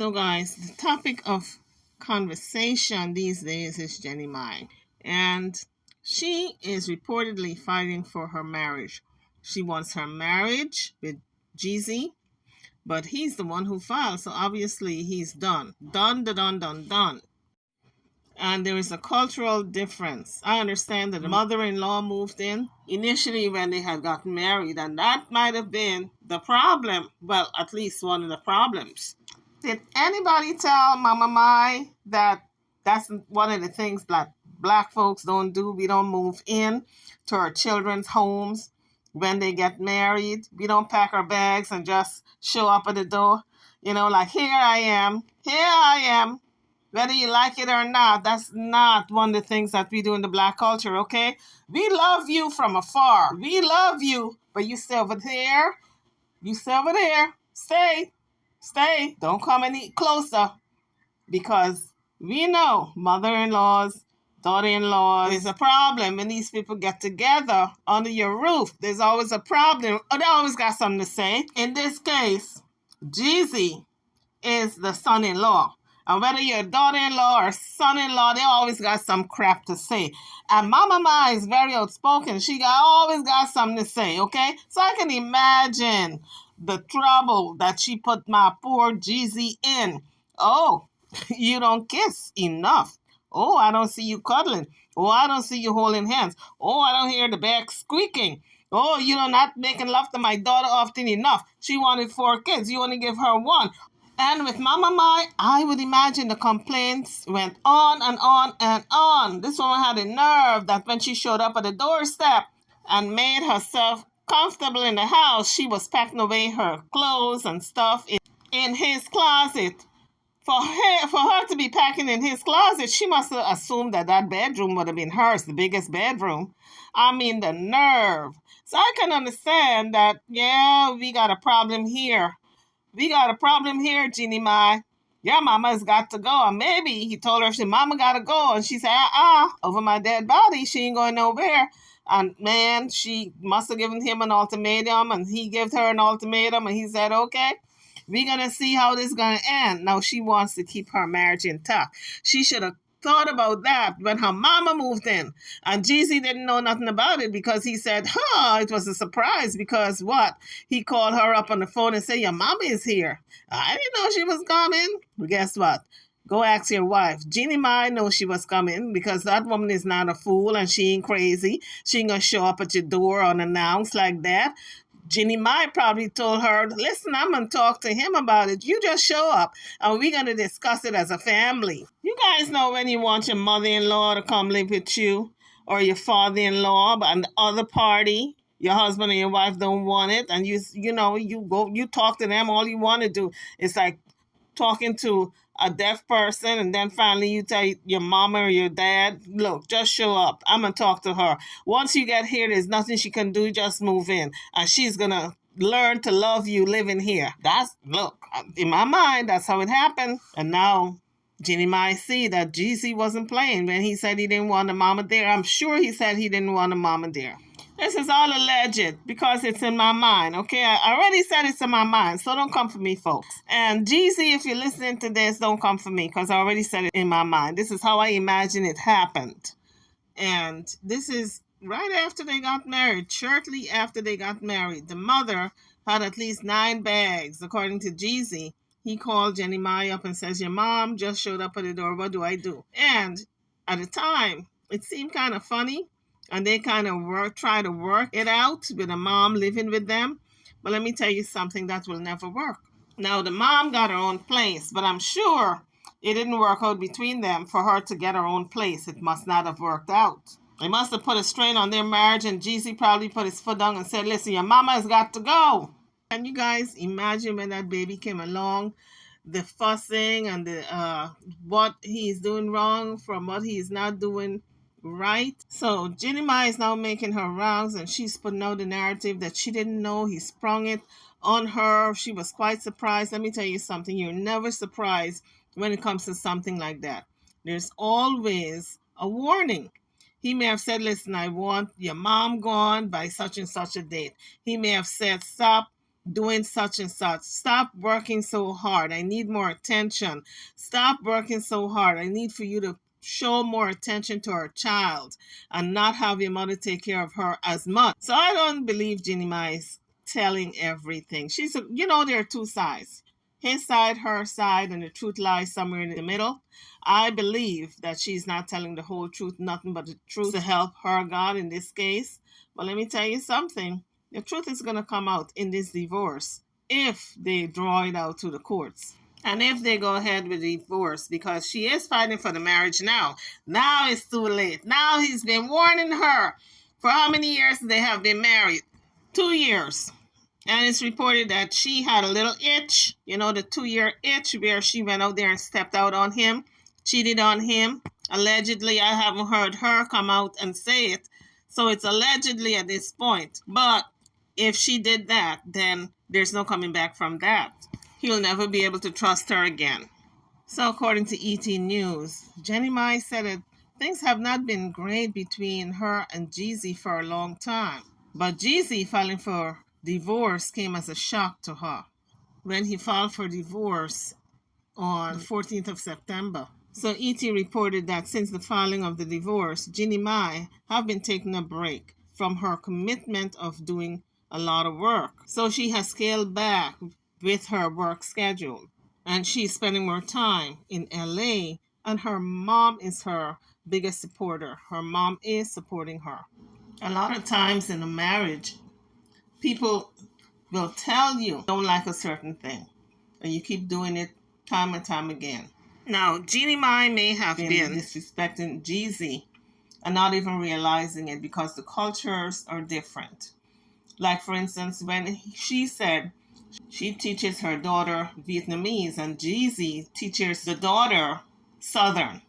So guys, the topic of conversation these days is Jenny Mai. And she is reportedly fighting for her marriage. She wants her marriage with Jeezy, but he's the one who filed, so obviously he's done. Done. And there is a cultural difference. I understand that the mother-in-law moved in initially when they had gotten married, and that might have been the problem. Well, at least one of the problems. Did anybody tell Mama Mai that that's one of the things that black folks don't do? We don't move in to our children's homes when they get married. We don't pack our bags and just show up at the door. Like, here I am. Whether you like it or not, that's not one of the things that we do in the black culture, okay? We love you from afar. We love you, but you stay over there. Stay. Don't come any closer, because we know mother-in-laws, daughter-in-laws is a problem when these people get together under your roof. There's always a problem. They always got something to say. In this case, Jeezy is the son-in-law. And whether you're a daughter-in-law or son-in-law, they always got some crap to say. And Mama Ma is very outspoken. She always got something to say, okay? So I can imagine the trouble that she put my poor Jeezy in. Oh, you don't kiss enough. Oh, I don't see you cuddling. Oh, I don't see you holding hands. Oh, I don't hear the back squeaking. Oh, you're not making love to my daughter often enough. She wanted 4 kids. You only give her 1. And with Mama Mai, I would imagine the complaints went on and on and on. This woman had a nerve that when she showed up at the doorstep and made herself comfortable in the house, she was packing away her clothes and stuff in his closet. For her to be packing in his closet, she must have assumed that bedroom would have been hers, the biggest bedroom. I mean, the nerve. So I can understand that, yeah, we got a problem here. Jeannie Mai. Your mama's got to go. And maybe he told her, mama got to go. And she said, over my dead body, she ain't going nowhere. And man, she must have given him an ultimatum, and he gave her an ultimatum, and he said, okay, we're going to see how this is going to end. Now she wants to keep her marriage intact. She should have thought about that when her mama moved in, and Jeezy didn't know nothing about it, because he said, it was a surprise, because what? He called her up on the phone and said, your mama is here. I didn't know she was coming. But guess what? Go ask your wife. Jeannie Mai knows she was coming, because that woman is not a fool and she ain't crazy. She ain't gonna show up at your door unannounced like that. Jeannie Mai probably told her, listen, I'm going to talk to him about it. You just show up, and we're going to discuss it as a family. You guys know when you want your mother-in-law to come live with you, or your father-in-law, but the other party, your husband and your wife, don't want it, and you talk to them. All you want to do is like talking to a deaf person, and then finally you tell your mama or your dad, look, just show up. I'm going to talk to her. Once you get here, there's nothing she can do. Just move in. And she's going to learn to love you living here. Look, in my mind, that's how it happened. And now Jeannie might see that Jeezy wasn't playing when he said he didn't want a mama there. I'm sure he said he didn't want a mama there. This is all alleged because it's in my mind, okay? I already said it's in my mind, so don't come for me, folks. And Jeezy, if you're listening to this, don't come for me, because I already said it in my mind. This is how I imagine it happened. And this is right after they got married, shortly after they got married. The mother had at least 9 bags, according to Jeezy. He called Jenny Mai up and says, your mom just showed up at the door. What do I do? And at the time, it seemed kind of funny. And they kind of try to work it out with a mom living with them. But let me tell you something, that will never work. Now, the mom got her own place, but I'm sure it didn't work out between them for her to get her own place. It must not have worked out. They must have put a strain on their marriage, and Jeezy probably put his foot down and said, listen, your mama has got to go. Can you guys imagine when that baby came along? The fussing and the what he's doing wrong from what he's not doing right. So Jeannie Mai is now making her rounds, and she's putting out the narrative that she didn't know he sprung it on her. She was quite surprised. Let me tell you something. You're never surprised when it comes to something like that. There's always a warning. He may have said, listen, I want your mom gone by such and such a date. He may have said, stop doing such and such. Stop working so hard. I need more attention. Stop working so hard. I need for you to show more attention to our child and not have your mother take care of her as much. So I don't believe Jeannie Mai is telling everything. There are two sides. His side, her side, and the truth lies somewhere in the middle. I believe that she's not telling the whole truth, nothing but the truth to help her God in this case. But let me tell you something. The truth is going to come out in this divorce if they draw it out to the courts. And if they go ahead with the divorce, because she is fighting for the marriage now. Now it's too late. Now he's been warning her. For how many years they have been married? 2 years. And it's reported that she had a little itch, the 2-year itch where she went out there and stepped out on him, cheated on him. Allegedly, I haven't heard her come out and say it. So it's allegedly at this point. But if she did that, then there's no coming back from that. He'll never be able to trust her again. So according to ET News, Jeannie Mai said that things have not been great between her and Jeezy for a long time. But Jeezy filing for divorce came as a shock to her when he filed for divorce on 14th of September. So ET reported that since the filing of the divorce, Jeannie Mai have been taking a break from her commitment of doing a lot of work. So she has scaled back with her work schedule, and she's spending more time in LA, and her mom is her biggest supporter. Her mom is supporting her. A lot of times in a marriage, people will tell you don't like a certain thing, and you keep doing it time and time again. Now, Jeannie Mai may have been disrespecting Jeezy and not even realizing it because the cultures are different. Like, for instance, when she said she teaches her daughter Vietnamese and Jeezy teaches the daughter Southern,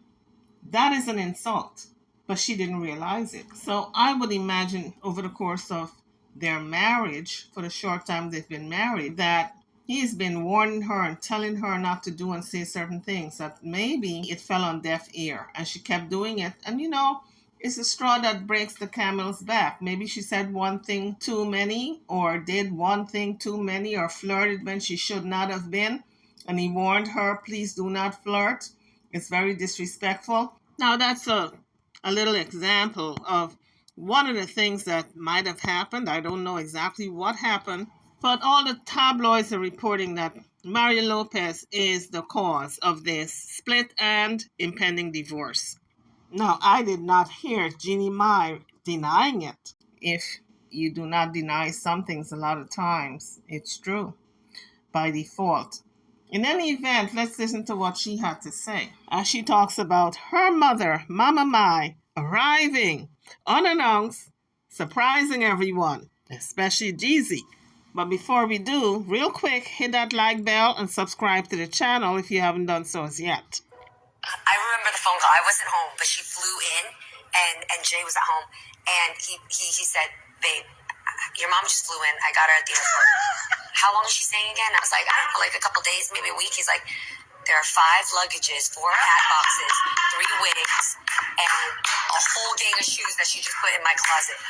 that is an insult, but she didn't realize it. So I would imagine over the course of their marriage, for the short time they've been married, that he's been warning her and telling her not to do and say certain things, that maybe it fell on deaf ear and she kept doing it. And it's a straw that breaks the camel's back. Maybe she said one thing too many, or did one thing too many, or flirted when she should not have been. And he warned her, please do not flirt. It's very disrespectful. Now that's a little example of one of the things that might have happened. I don't know exactly what happened, but all the tabloids are reporting that Mario Lopez is the cause of this split and impending divorce. Now, I did not hear Jeannie Mai denying it. If you do not deny some things a lot of times, it's true by default. In any event, let's listen to what she had to say as she talks about her mother, Mama Mai, arriving unannounced, surprising everyone, especially Jeezy. But before we do, real quick, hit that like bell and subscribe to the channel if you haven't done so as yet. I remember the phone call. I wasn't home, but she flew in, and Jay was at home, and he said, babe, your mom just flew in. I got her at the airport. How long is she staying again? I was like, I don't know, like a couple days, maybe a week. He's like, there are 5 luggages, 4 hat boxes, 3 wigs, and a whole gang of shoes that she just put in my closet.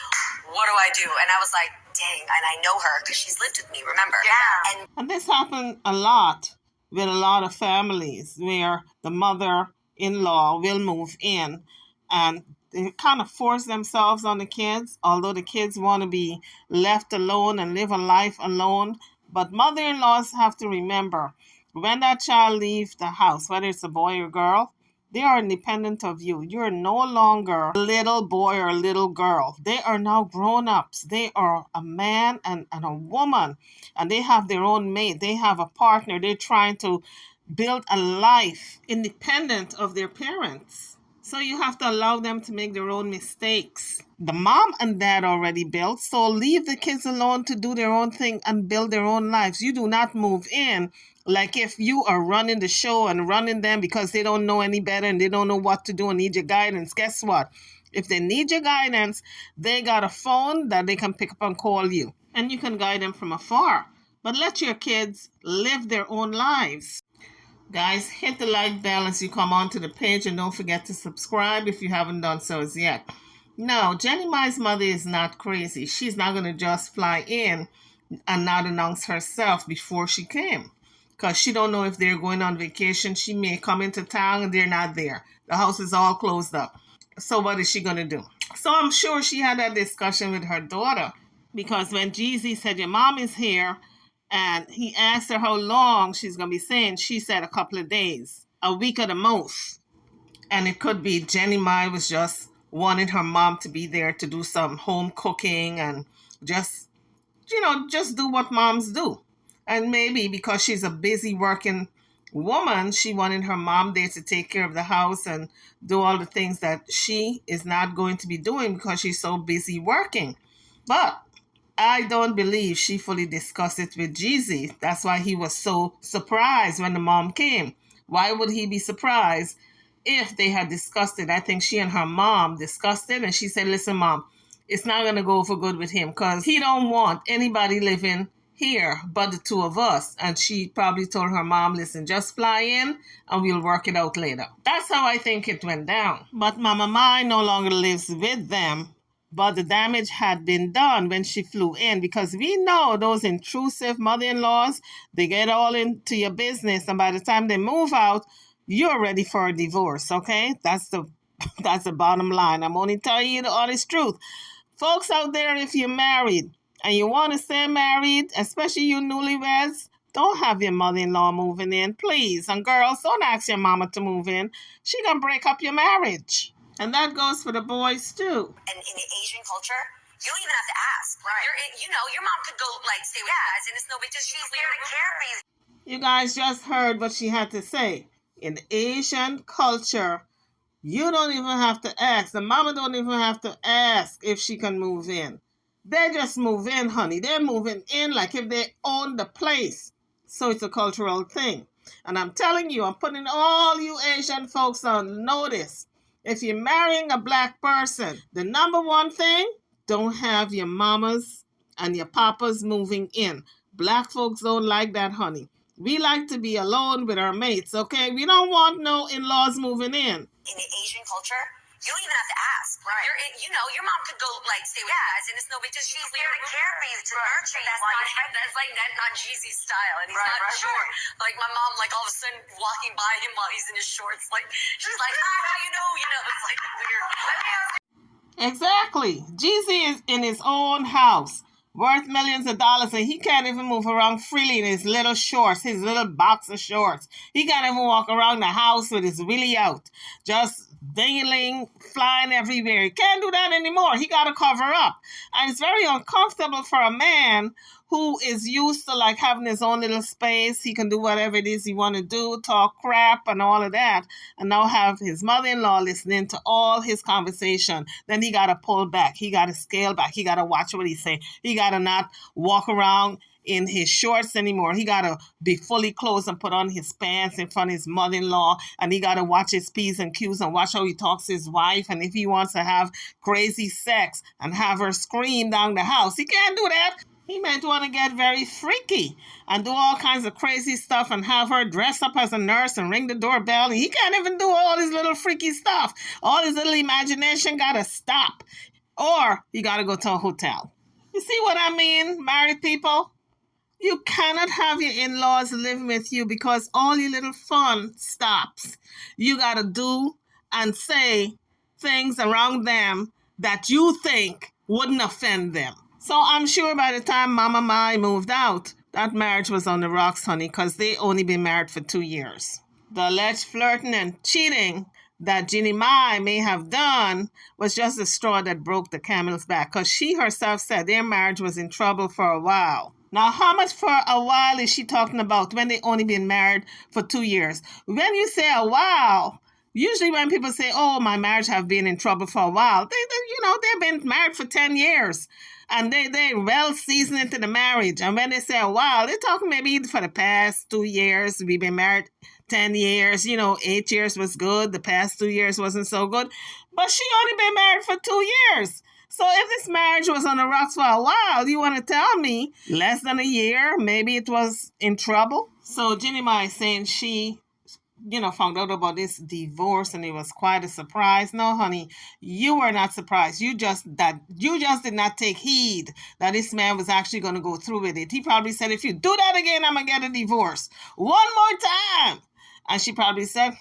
What do I do? And I was like, dang, and I know her because she's lived with me, remember? Yeah. And this happened a lot with a lot of families where the mother-in-law will move in and they kind of force themselves on the kids, although the kids want to be left alone and live a life alone. But mother-in-laws have to remember, when that child leaves the house, whether it's a boy or girl, they are independent of you. You're no longer a little boy or a little girl. They are now grown-ups. They are a man and a woman, and they have their own mate. They have a partner. They're trying to build a life independent of their parents. So you have to allow them to make their own mistakes. The mom and dad already built, so leave the kids alone to do their own thing and build their own lives. You do not move in like if you are running the show and running them because they don't know any better and they don't know what to do and need your guidance. Guess what? If they need your guidance, they got a phone that they can pick up and call you. And you can guide them from afar. But let your kids live their own lives. Guys, hit the like bell as you come onto the page and don't forget to subscribe if you haven't done so as yet. No, Jeannie Mai's mother is not crazy. She's not going to just fly in and not announce herself before she came. Because she don't know if they're going on vacation. She may come into town and they're not there. The house is all closed up. So what is she going to do? So I'm sure she had that discussion with her daughter. Because when Jeezy said, your mom is here, and he asked her how long she's going to be staying, she said a couple of days, a week at the most. And it could be Jeannie Mai was just wanting her mom to be there to do some home cooking and just, just do what moms do. And maybe because she's a busy working woman, she wanted her mom there to take care of the house and do all the things that she is not going to be doing because she's so busy working. But I don't believe she fully discussed it with Jeezy. That's why he was so surprised when the mom came. Why would he be surprised if they had discussed it? I think she and her mom discussed it, and she said, listen, Mom, it's not going to go for good with him because he don't want anybody living here but the two of us. And she probably told her mom, listen, just fly in and we'll work it out later. That's how I think it went down. But Mama Mai no longer lives with them. But the damage had been done when she flew in, because we know those intrusive mother-in-laws, they get all into your business, and by the time they move out, you're ready for a divorce, okay? That's the bottom line. I'm only telling you the honest truth. Folks out there, if you're married and you want to stay married, especially you newlyweds, don't have your mother-in-law moving in, please. And girls, don't ask your mama to move in. She gonna break up your marriage. And that goes for the boys, too. And in the Asian culture, you don't even have to ask. Right. Your mom could go, stay with you guys, and it's no big deal. She's there to care for you. You guys just heard what she had to say. In Asian culture, you don't even have to ask. The mama don't even have to ask if she can move in. They just move in, honey. They're moving in like if they own the place. So it's a cultural thing. And I'm telling you, I'm putting all you Asian folks on notice. If you're marrying a black person, the number one thing, don't have your mamas and your papas moving in. Black folks don't like that, honey. We like to be alone with our mates, okay? We don't want no in-laws moving in. In the Asian culture, you don't even have to ask. Right. Your mom could go, stay with you guys, and it's no big deal. She's there to care for you, to nurture you. That's not Jeezy's style, and he's not short. Like, my mom, all of a sudden, walking by him while he's in his shorts, she's like, how you know? It's weird. Exactly. Jeezy is in his own house, worth millions of dollars, and he can't even move around freely in his little shorts, his little boxer shorts. He can't even walk around the house with his willy out, just dangling, flying everywhere. He can't do that anymore. He got to cover up. And it's very uncomfortable for a man who is used to having his own little space. He can do whatever it is he want to do, talk crap and all of that, and now have his mother-in-law listening to all his conversation. Then he got to pull back. He got to scale back. He got to watch what he say. He got to not walk around in his shorts anymore. He got to be fully clothed and put on his pants in front of his mother-in-law, and he got to watch his P's and Q's and watch how he talks to his wife. And if he wants to have crazy sex and have her scream down the house, he can't do that. He might want to get very freaky and do all kinds of crazy stuff and have her dress up as a nurse and ring the doorbell. And he can't even do all his little freaky stuff. All his little imagination got to stop. Or he got to go to a hotel. You see what I mean, married people? You cannot have your in-laws living with you because all your little fun stops. You got to do and say things around them that you think wouldn't offend them. So I'm sure by the time Mama Mai moved out, that marriage was on the rocks, honey, because they only been married for 2 years. The alleged flirting and cheating that Jeannie Mai may have done was just the straw that broke the camel's back, because she herself said their marriage was in trouble for a while. Now, how much for a while is she talking about when they only been married for 2 years? When you say a while, usually when people say, oh, my marriage have been in trouble for a while, they've been married for 10 years. And they're well seasoned into the marriage. And when they say a while, they're talking maybe for the past 2 years. We've been married 10 years. 8 years was good. The past 2 years wasn't so good. But she only been married for 2 years. So if this marriage was on the rocks for a while, you want to tell me less than a year, maybe it was in trouble? So Jeannie Mai is saying she found out about this divorce and it was quite a surprise. No, honey, you were not surprised. You just did not take heed that this man was actually going to go through with it. He probably said, if you do that again, I'm going to get a divorce. One more time. And she probably said,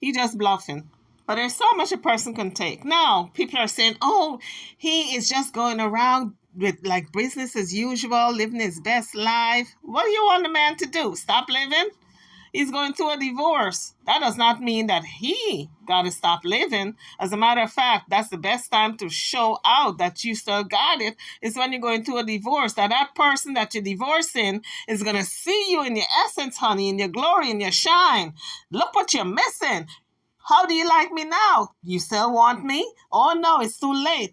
he just bluffing. But there's so much a person can take. Now, people are saying, oh, he is just going around with like business as usual, living his best life. What do you want the man to do? Stop living? He's going through a divorce. That does not mean that he got to stop living. As a matter of fact, that's the best time to show out that you still got it, is when you're going through a divorce. That person that you're divorcing is going to see you in your essence, honey, in your glory, in your shine. Look what you're missing. How do you like me now? You still want me? Oh no, it's too late.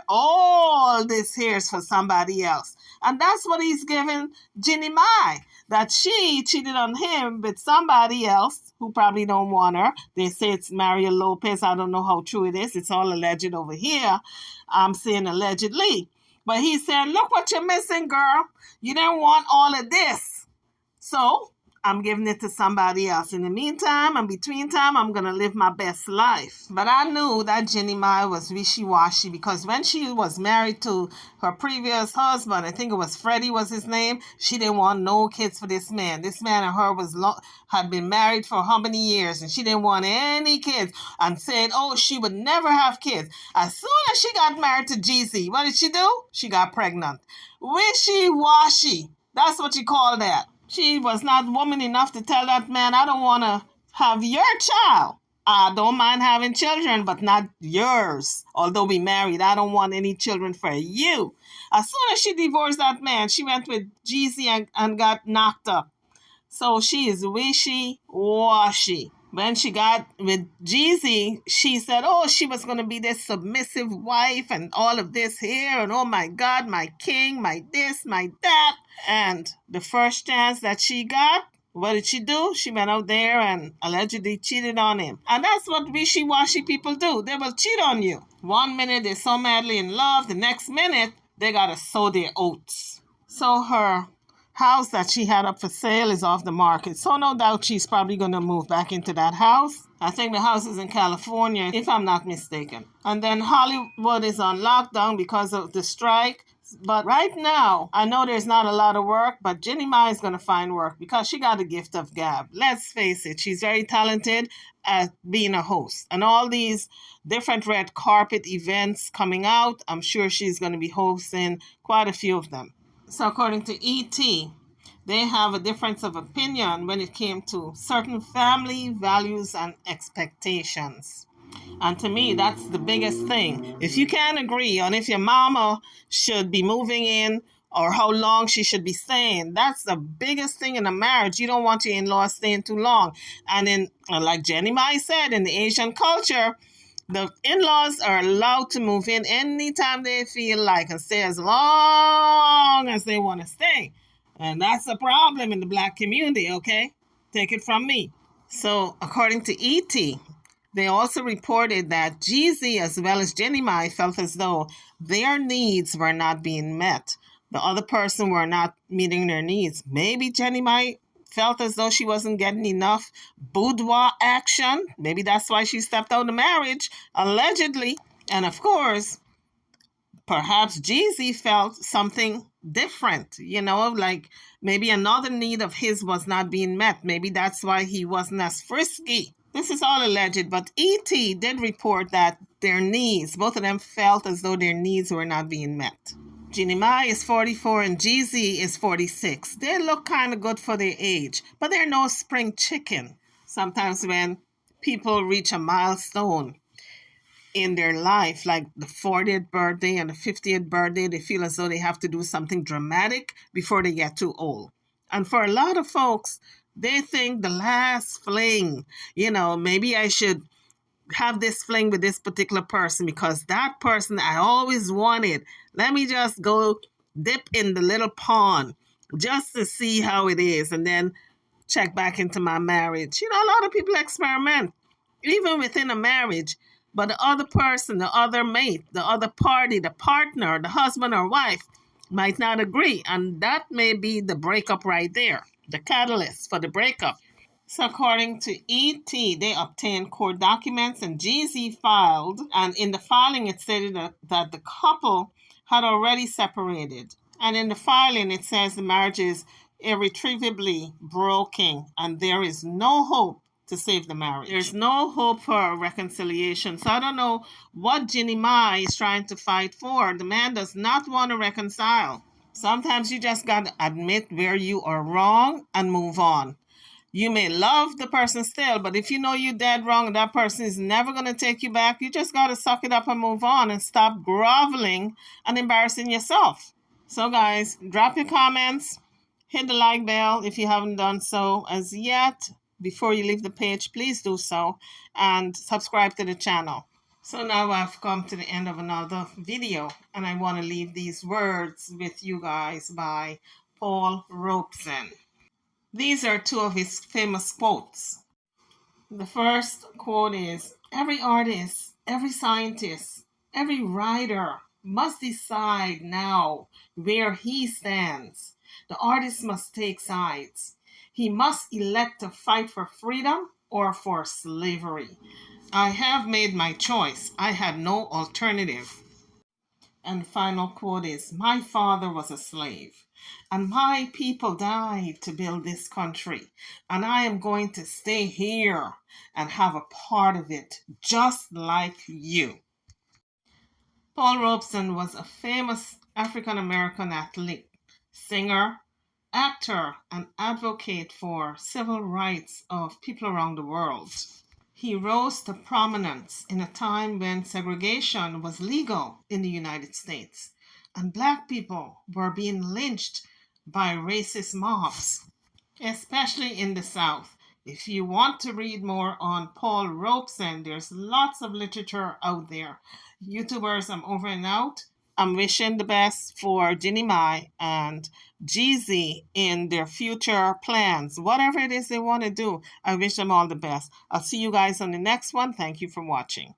All this hair is for somebody else. And that's what he's giving Jeannie Mai. That she cheated on him with somebody else who probably don't want her. They say it's Marital Lopez. I don't know how true it is. It's all alleged over here. I'm saying allegedly. But he said, look what you're missing, girl. You didn't want all of this. So I'm giving it to somebody else. In the meantime and between time, I'm going to live my best life. But I knew that Jeannie Mai was wishy-washy because when she was married to her previous husband, I think it was Freddie was his name, she didn't want no kids for this man. This man and her had been married for how many years, and she didn't want any kids and said, oh, she would never have kids. As soon as she got married to GZ, what did she do? She got pregnant. Wishy-washy. That's what you call that. She was not woman enough to tell that man, I don't want to have your child. I don't mind having children, but not yours. Although we married, I don't want any children for you. As soon as she divorced that man, she went with GZ and got knocked up. So she is wishy-washy. When she got with GZ, she said, oh, she was going to be this submissive wife and all of this here. And oh my God, my king, my this, my that. And the first chance that she got, what did she do? She went out there and allegedly cheated on him. And that's what wishy-washy people do. They will cheat on you. 1 minute they're so madly in love. The next minute, they got to sow their oats. So her house that she had up for sale is off the market. So no doubt she's probably going to move back into that house. I think the house is in California, if I'm not mistaken. And then Hollywood is on lockdown because of the strike. But right now, I know there's not a lot of work, but Jeannie Mai is going to find work because she got a gift of gab. Let's face it, she's very talented at being a host. And all these different red carpet events coming out, I'm sure she's going to be hosting quite a few of them. So according to ET, they have a difference of opinion when it came to certain family values and expectations. And to me, that's the biggest thing. If you can't agree on if your mama should be moving in or how long she should be staying, that's the biggest thing in a marriage. You don't want your in-laws staying too long. And in, like Jeannie Mai said, in the Asian culture, the in-laws are allowed to move in anytime they feel like and stay as long as they want to stay. And that's a problem in the Black community, okay? Take it from me. So according to ET, they also reported that GZ as well as Jeannie Mai felt as though their needs were not being met. The other person were not meeting their needs. Maybe Jeannie Mai felt as though she wasn't getting enough boudoir action. Maybe that's why she stepped out of marriage, allegedly. And of course, perhaps GZ felt something different, like maybe another need of his was not being met. Maybe that's why he wasn't as frisky. This is all alleged, but ET did report that their needs, both of them felt as though their needs were not being met. Jeannie Mai is 44 and GZ is 46. They look kind of good for their age, but they're no spring chicken. Sometimes when people reach a milestone in their life, like the 40th birthday and the 50th birthday, they feel as though they have to do something dramatic before they get too old. And for a lot of folks, they think the last fling, maybe I should have this fling with this particular person because that person I always wanted. Let me just go dip in the little pond just to see how it is and then check back into my marriage. A lot of people experiment, even within a marriage, but the other person, the other mate, the other party, the partner, the husband or wife might not agree. And that may be the breakup right there, the catalyst for the breakup. So according to ET, they obtained court documents and GZ filed. And in the filing, it stated that the couple had already separated. And in the filing, it says the marriage is irretrievably broken and there is no hope to save the marriage. There's no hope for reconciliation. So I don't know what Jeannie Mai is trying to fight for. The man does not want to reconcile. Sometimes you just got to admit where you are wrong and move on. You may love the person still, but if you know you're dead wrong and that person is never going to take you back, you just got to suck it up and move on and stop groveling and embarrassing yourself. So guys, drop your comments. Hit the like bell if you haven't done so as yet. Before you leave the page, please do so. And subscribe to the channel. So now I've come to the end of another video. And I want to leave these words with you guys by Paul Robeson. These are two of his famous quotes. The first quote is, "Every artist, every scientist, every writer must decide now where he stands. The artist must take sides. He must elect to fight for freedom or for slavery. I have made my choice. I had no alternative." And the final quote is, "My father was a slave, and my people died to build this country, and I am going to stay here and have a part of it, just like you." Paul Robeson was a famous African-American athlete, singer, actor, and advocate for civil rights of people around the world. He rose to prominence in a time when segregation was legal in the United States and Black people were being lynched by racist mobs, especially in the South. If you want to read more on Paul Robeson, there's lots of literature out there. YouTubers, I'm over and out. I'm wishing the best for Jeannie Mai and Jeezy in their future plans. Whatever it is they want to do, I wish them all the best. I'll see you guys on the next one. Thank you for watching.